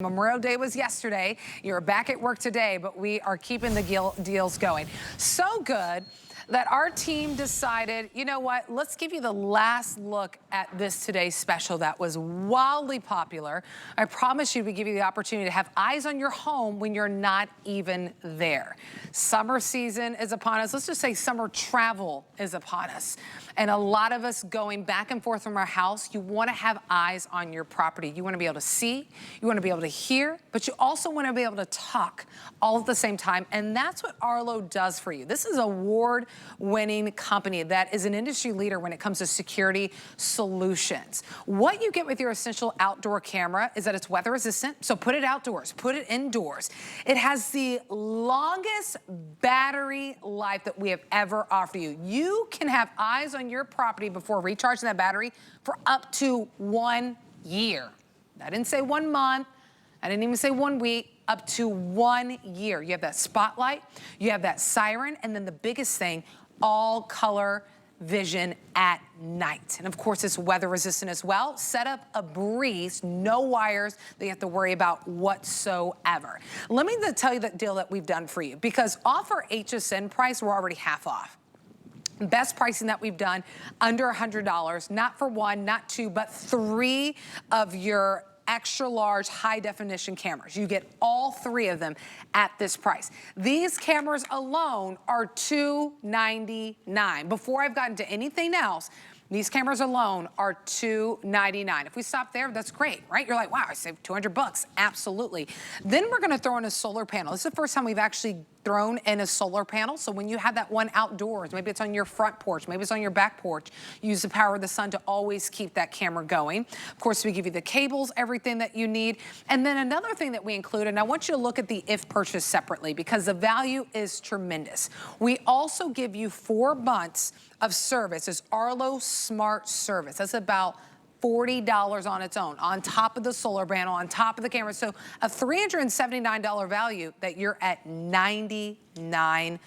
Memorial Day was yesterday. You're back at work today, but we are keeping the deals going. So good that our team decided, you know what, let's give you the last look at this today's special that was wildly popular. I promise you we give you the opportunity to have eyes on your home when you're not even there. Summer season is upon us. Let's just say summer travel is upon us. And a lot of us going back and forth from our house, you want to have eyes on your property. You want to be able to see, you want to be able to hear, but you also want to be able to talk all at the same time. And that's what Arlo does for you. This is an award-winning company that is an industry leader when it comes to security solutions. What you get with your Essential outdoor camera is that it's weather resistant, so put it outdoors, put it indoors. It has the longest battery life that we have ever offered you. You can have eyes on your property before recharging that battery for up to 1 year. I didn't say 1 month. I didn't even say 1 week. Up to 1 year. You have that spotlight, you have that siren, and then the biggest thing, all color vision at night. And of course, it's weather resistant as well. Set up a breeze, no wires that you have to worry about whatsoever. Let me tell you the deal that we've done for you, because off our HSN price, we're already half off. Best pricing that we've done, under $100, not for 1, not 2, but 3 of your extra large high definition cameras. You get all 3 of them at this price. These cameras alone are $299. Before I've gotten to anything else, these cameras alone are $299. If we stop there, that's great, right? You're like, wow, I saved 200 bucks. Absolutely. Then we're gonna throw in a solar panel. This is the first time we've actually thrown in a solar panel. So when you have that one outdoors, maybe it's on your front porch, maybe it's on your back porch, use the power of the sun to always keep that camera going. Of course, we give you the cables, everything that you need. And then another thing that we include, and I want you to look at the if purchase separately because the value is tremendous. We also give you 4 months of service. It's Arlo Smart Service. That's about $40 on its own, on top of the solar panel, on top of the camera. So a $379 value that you're at $99.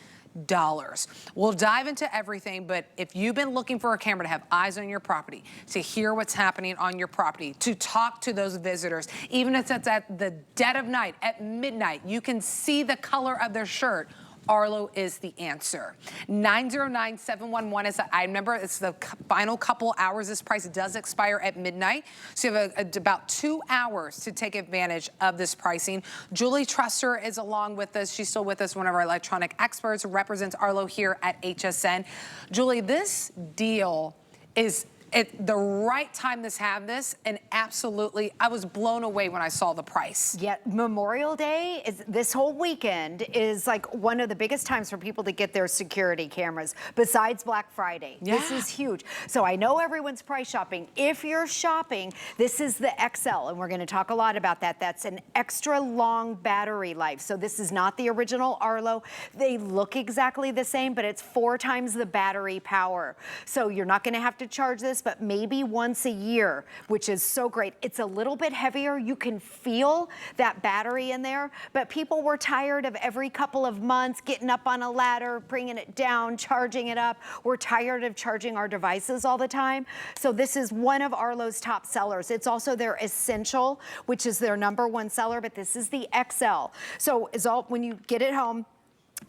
We'll dive into everything, but if you've been looking for a camera to have eyes on your property, to hear what's happening on your property, to talk to those visitors, even if it's at the dead of night, at midnight, you can see the color of their shirt, Arlo is the answer. 909-711 is the item number. It's the final couple hours. This price does expire at midnight. So you have about 2 hours to take advantage of this pricing. Julie Truster is along with us. She's still with us, one of our electronic experts, represents Arlo here at HSN. Julie, this deal is at the right time to have this, and absolutely, I was blown away when I saw the price. Yeah, Memorial Day, is this whole weekend is like one of the biggest times for people to get their security cameras, besides Black Friday. Yeah. This is huge. So I know everyone's price shopping. If you're shopping, this is the XL, and we're gonna talk a lot about that. That's an extra long battery life. So this is not the original Arlo. They look exactly the same, but it's 4 times the battery power. So you're not gonna have to charge this, but maybe once a year, which is so great. It's a little bit heavier. You can feel that battery in there, but people were tired of every couple of months getting up on a ladder, bringing it down, charging it up. We're tired of charging our devices all the time. So this is one of Arlo's top sellers. It's also their Essential, which is their #1 seller, but this is the XL. So when you get it home,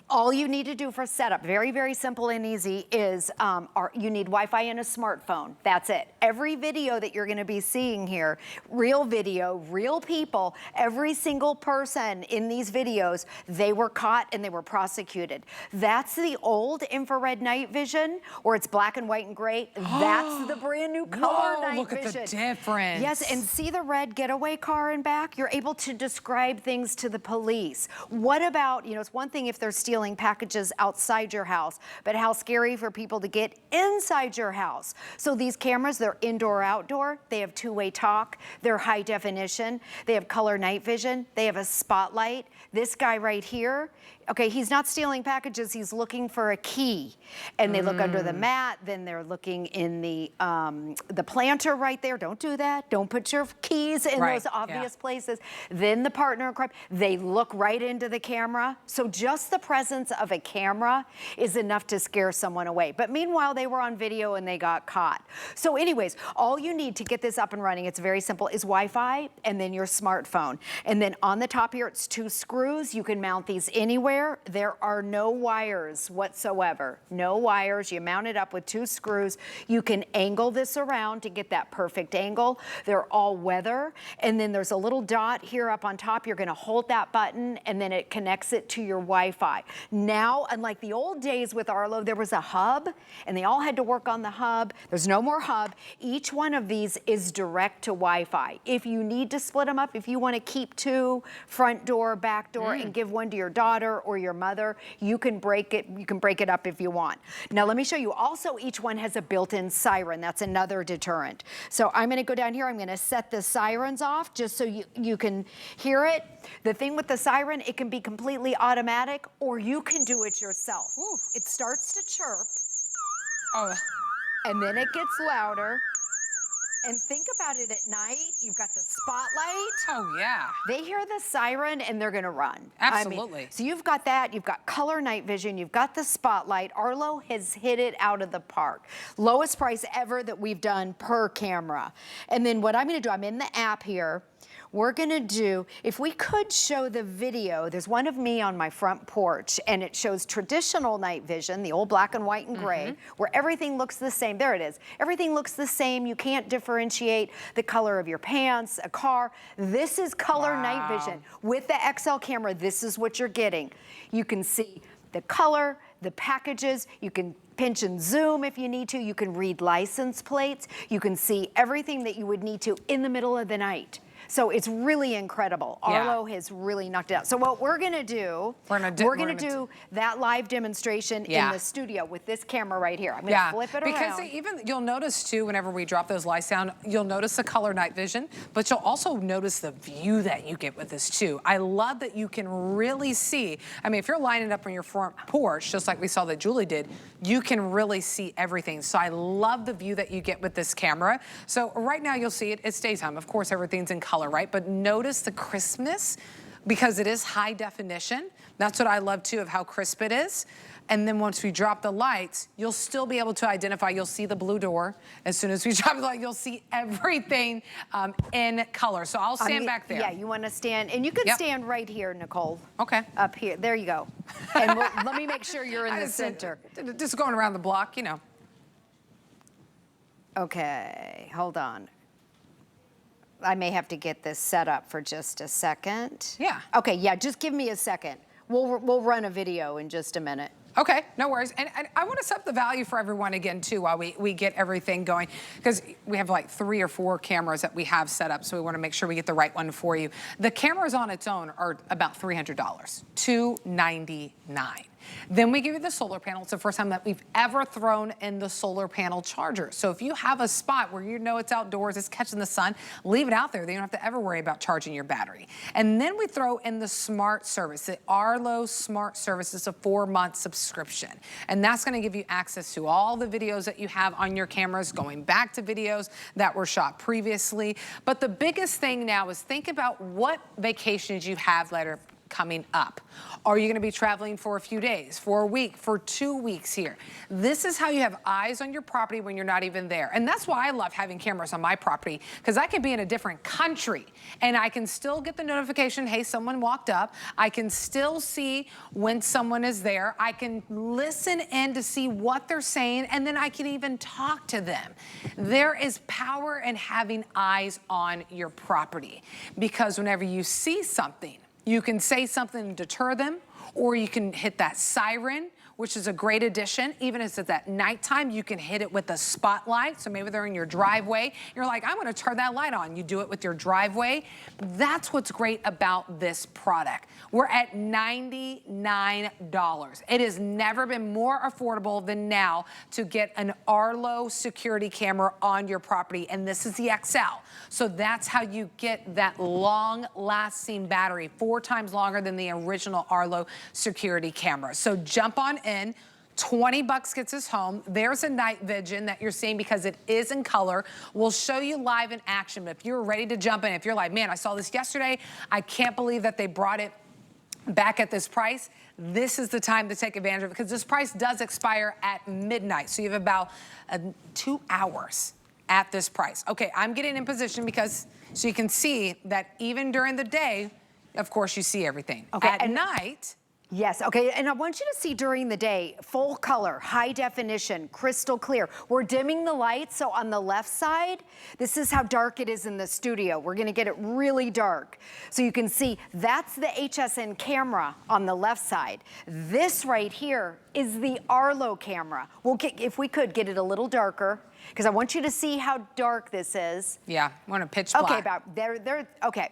all you need to do for setup, very, very simple and easy, is you need Wi-Fi and a smartphone. That's it. Every video that you're gonna be seeing here, real video, real people, every single person in these videos, they were caught and they were prosecuted. That's the old infrared night vision, or it's black and white and gray. That's the brand new color night look vision. Look at the difference. Yes, and see the red getaway car in back? You're able to describe things to the police. What about, you know, it's one thing if they're stealing packages outside your house, but how scary for people to get inside your house. So these cameras, they're indoor, outdoor, they have 2-way talk, they're high definition, they have color night vision, they have a spotlight. This guy right here Okay, he's not stealing packages, he's looking for a key. And they look under the mat, then they're looking in the planter right there. Don't do that. Don't put your keys in those obvious places. Then the partner in crime, they look right into the camera. So just the presence of a camera is enough to scare someone away. But meanwhile, they were on video and they got caught. So anyways, all you need to get this up and running, it's very simple, is Wi-Fi and then your smartphone. And then on the top here, it's 2 screws. You can mount these anywhere. There are no wires whatsoever. No wires. You mount it up with 2 screws. You can angle this around to get that perfect angle. They're all weather. And then there's a little dot here up on top. You're going to hold that button and then it connects it to your Wi-Fi. Now, unlike the old days with Arlo, there was a hub and they all had to work on the hub. There's no more hub. Each one of these is direct to Wi-Fi. If you need to split them up, if you want to keep 2, front door, back door, and give one to your daughter or your mother, you can break it up if you want. Now let me show you, also each one has a built-in siren. That's another deterrent. So I'm going to go down here, I'm going to set the sirens off just so you can hear it. The thing with the siren, it can be completely automatic or you can do it yourself. Ooh. It starts to chirp. Oh. And then it gets louder. And think about it at night, you've got the spotlight. Oh, yeah. They hear the siren and they're gonna run. Absolutely. I mean, so you've got that, you've got color night vision, you've got the spotlight. Arlo has hit it out of the park. Lowest price ever that we've done per camera. And then what I'm gonna do, I'm in the app here. We're gonna do, if we could show the video, there's one of me on my front porch and it shows traditional night vision, the old black and white and gray, where everything looks the same. There it is. Everything looks the same. You can't differentiate the color of your pants, a car. This is color night vision. With the XL camera, this is what you're getting. You can see the color, the packages, you can pinch and zoom if you need to. You can read license plates. You can see everything that you would need to in the middle of the night. So it's really incredible. Arlo has really knocked it out. So what we're gonna do, we're gonna do that live demonstration in the studio with this camera right here. I'm gonna flip it around. Because even, you'll notice too, whenever we drop those lights down, you'll notice the color night vision, but you'll also notice the view that you get with this too. I love that you can really see, I mean, if you're lining up on your front porch, just like we saw that Julie did, you can really see everything. So I love the view that you get with this camera. So right now you'll see it, it's daytime. Of course, everything's in color, right? But notice the crispness because it is high definition. That's what I love too of how crisp it is. And then once we drop the lights, you'll still be able to identify, you'll see the blue door. As soon as we drop the light, you'll see everything in color. So I'll stand back there. Yeah, you want to stand, and you can stand right here, Nicole. Okay. Up here, there you go. And let me make sure you're in the center. Just going around the block, you know. Okay, hold on. I may have to get this set up for just a second. Yeah. Okay, yeah, just give me a second. We'll run a video in just a minute. Okay, no worries. And I want to set the value for everyone again, too, while we get everything going. Because we have like 3 or 4 cameras that we have set up, so we want to make sure we get the right one for you. The cameras on its own are about $300, $299. Then we give you the solar panel. It's the first time that we've ever thrown in the solar panel charger. So if you have a spot where you know it's outdoors, it's catching the sun, leave it out there. Then you don't have to ever worry about charging your battery. And then we throw in the smart service. The Arlo Smart Service is a 4-month subscription. And that's going to give you access to all the videos that you have on your cameras, going back to videos that were shot previously. But the biggest thing now is think about what vacations you have later coming up. Are you going to be traveling for a few days, for a week, for 2 weeks here? This is how you have eyes on your property when you're not even there. And that's why I love having cameras on my property, because I can be in a different country and I can still get the notification, hey, someone walked up. I can still see when someone is there. I can listen in to see what they're saying, and then I can even talk to them. There is power in having eyes on your property, because whenever you see something, you can say something to deter them, or you can hit that siren which is a great addition. Even if it's at nighttime, you can hit it with a spotlight. So maybe they're in your driveway. You're like, I'm gonna turn that light on. You do it with your driveway. That's what's great about this product. We're at $99. It has never been more affordable than now to get an Arlo security camera on your property, and this is the XL. So that's how you get that long-lasting battery, 4 times longer than the original Arlo security camera. So jump on in. 20 bucks gets us home. There's a night vision that you're seeing because it is in color. We'll show you live in action. But if you're ready to jump in, if you're like, man, I saw this yesterday, I can't believe that they brought it back at this price, this is the time to take advantage of it because this price does expire at midnight. So you have about 2 hours at this price. Okay, I'm getting in position because so you can see that even during the day, of course, you see everything. Okay, at night, yes, okay, and I want you to see during the day, full color, high definition, crystal clear. We're dimming the lights, so on the left side, this is how dark it is in the studio. We're gonna get it really dark. So you can see, that's the HSN camera on the left side. This right here is the Arlo camera. We'll get, if we could, get it a little darker, because I want you to see how dark this is. Yeah, I want to pitch black. Okay, about there, okay.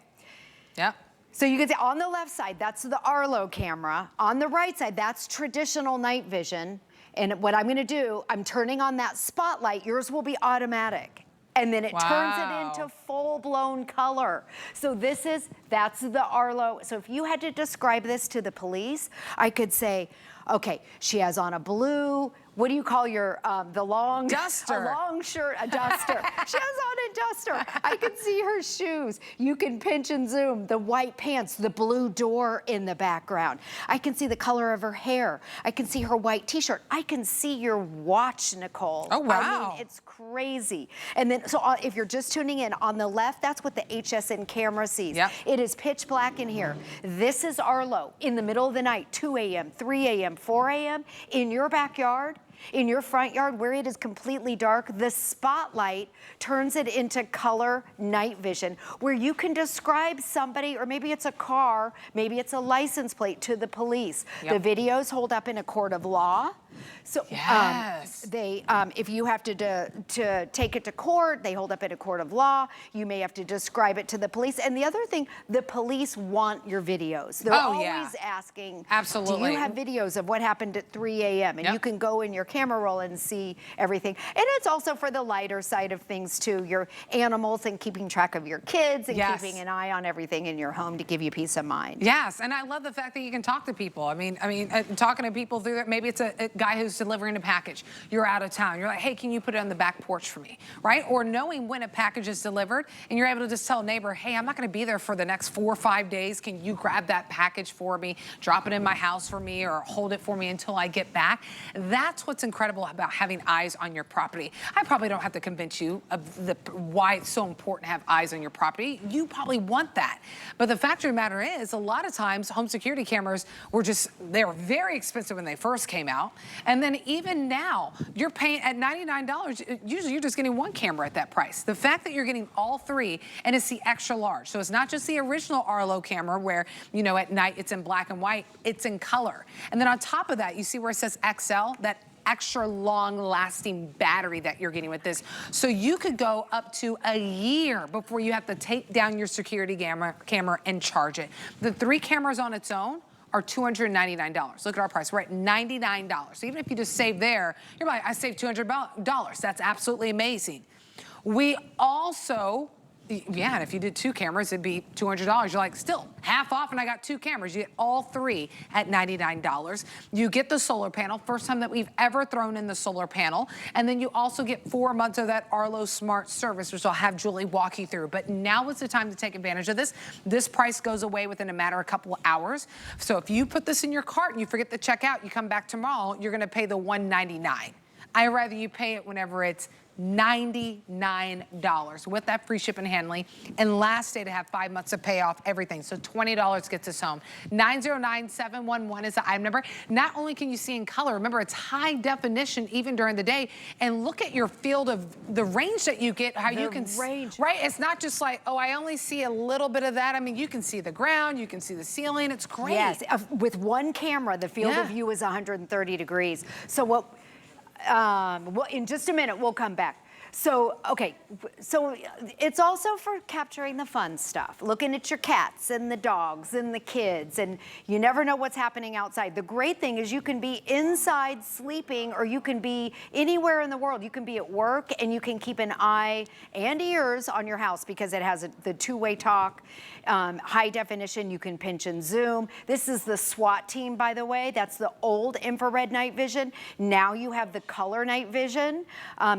Yep. So you can see on the left side, that's the Arlo camera. On the right side, that's traditional night vision. And what I'm gonna do, I'm turning on that spotlight. Yours will be automatic. And then it turns it into full-blown color. So that's the Arlo. So if you had to describe this to the police, I could say, okay, she has on a blue, what do you call your, the long? Duster. A long shirt, a duster. She has on a duster. I can see her shoes. You can pinch and zoom. The white pants, the blue door in the background. I can see the color of her hair. I can see her white t-shirt. I can see your watch, Nicole. Oh, wow. I mean, it's crazy. And then, so if you're just tuning in, on the left, that's what the HSN camera sees. Yep. It is pitch black in here. This is Arlo in the middle of the night, 2 a.m., 3 a.m., 4 a.m., in your backyard. In your front yard where it is completely dark, the spotlight turns it into color night vision where you can describe somebody, or maybe it's a car, maybe it's a license plate to the police. Yep. The videos hold up in a court of law. So yes. If you have to take it to court, they hold up in a court of law. You may have to describe it to the police. And the other thing, the police want your videos. They're always asking, absolutely, do you have videos of what happened at 3 a.m.? And you can go in your camera roll and see everything. And it's also for the lighter side of things too, your animals and keeping track of your kids and keeping an eye on everything in your home to give you peace of mind. Yes, and I love the fact that you can talk to people. I mean, talking to people through that, maybe it's a guy who's delivering a package. You're out of town. You're like, hey, can you put it on the back porch for me, right? Or knowing when a package is delivered and you're able to just tell a neighbor, hey, I'm not gonna be there for the next 4 or 5 days. Can you grab that package for me, drop it in my house for me, or hold it for me until I get back? That's what's incredible about having eyes on your property. I probably don't have to convince you of why it's so important to have eyes on your property. You probably want that. But the fact of the matter is, a lot of times home security cameras they were very expensive when they first came out. And then even now, you're paying at $99, usually you're just getting 1 camera at that price. The fact that you're getting all 3, and it's the extra large. So it's not just the original Arlo camera where, you know, at night it's in black and white, it's in color. And then on top of that, you see where it says XL, that extra long lasting battery that you're getting with this. So you could go up to a year before you have to take down your security camera and charge it. The 3 cameras on its own are $299. Look at our price, we're at $99. So even if you just save there, you're like, I saved $200. That's absolutely amazing. We also, yeah, and if you did 2 cameras, it'd be $200. You're like, still, half off, and I got 2 cameras. You get all 3 at $99. You get the solar panel, first time that we've ever thrown in the solar panel. And then you also get 4 months of that Arlo Smart Service, which I'll have Julie walk you through. But now is the time to take advantage of this. This price goes away within a matter of a couple of hours. So if you put this in your cart and you forget to check out, you come back tomorrow, you're gonna pay the $199. I'd rather you pay it whenever it's $99 with that free ship and handling, and last day to have 5 months to pay off everything. So $20 gets us home. 909-711 is the item number. Not only can you see in color, remember it's high definition even during the day, and look at your field of the range that you get, how you can range. Right? It's not just like, oh, I only see a little bit of that. I mean, you can see the ground, you can see the ceiling. It's great. Yes, with one camera, the field of view is 130 degrees. So what? Well, in just a minute, we'll come back. So, okay, so it's also for capturing the fun stuff, looking at your cats and the dogs and the kids, and you never know what's happening outside. The great thing is you can be inside sleeping, or you can be anywhere in the world. You can be at work, and you can keep an eye and ears on your house because it has the two-way talk, high definition. You can pinch and zoom. This is the SWAT team, by the way. That's the old infrared night vision. Now you have the color night vision.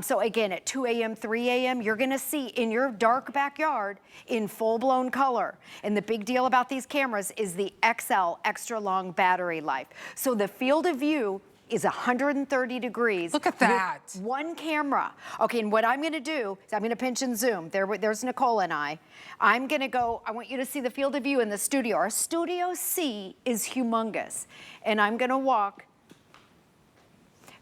So again, at 2 a.m., 3 a.m., you're gonna see in your dark backyard in full-blown color. And the big deal about these cameras is the XL, extra long battery life. So the field of view is 130 degrees. Look at that. With one camera. Okay, and what I'm gonna do is I'm gonna pinch and zoom. There's Nicole and I. I'm gonna go, I want you to see the field of view in the studio. Our Studio C is humongous. And I'm gonna walk.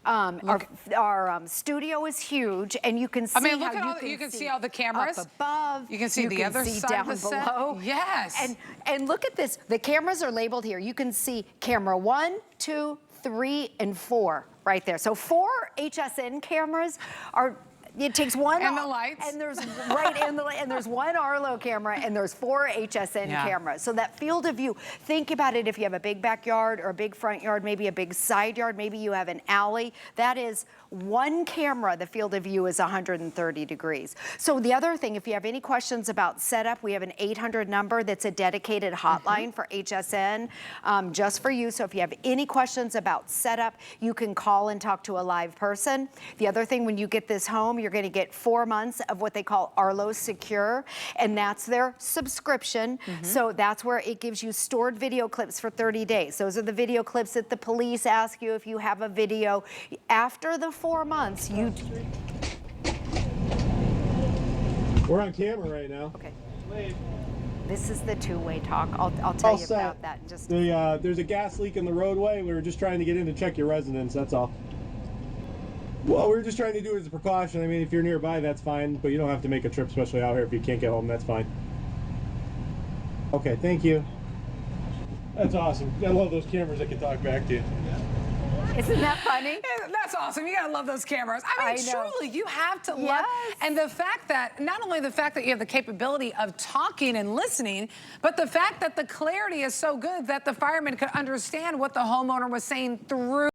Our studio is huge, and you can see look how at all you can see all the cameras up above. You can see the other side down of the below. set. Yes. And look at this. The cameras are labeled here. You can see camera 1, 2, 3, and 4 right there. So 4 HSN cameras are. It takes one, and the lights, and there's and there's one Arlo camera, and there's 4 HSN cameras. So that field of view, think about it. If you have a big backyard or a big front yard, maybe a big side yard, maybe you have an alley. That is one camera. The field of view is 130 degrees. So the other thing, if you have any questions about setup, we have an 800 number that's a dedicated hotline for HSN, just for you. So if you have any questions about setup, you can call and talk to a live person. The other thing, when you get this home, you're going to get 4 months of what they call Arlo Secure, and that's their subscription. So that's where it gives you stored video clips for 30 days. Those are the video clips that the police ask you if you have a video. After the 4 months, you... We're on camera right now. Okay. This is the two-way talk. I'll tell you about that in just a second. There's a gas leak in the roadway. We were just trying to get in to check your residence, that's all. Well, we're just trying to do it as a precaution. I mean, if you're nearby, that's fine, but you don't have to make a trip, especially out here. If you can't get home, that's fine. Okay, thank you. That's awesome. I love those cameras that can talk back to you. Isn't that funny? That's awesome. You gotta love those cameras. I mean, truly, you have to love. And the fact that, not only the fact that you have the capability of talking and listening, but the fact that the clarity is so good that the fireman could understand what the homeowner was saying through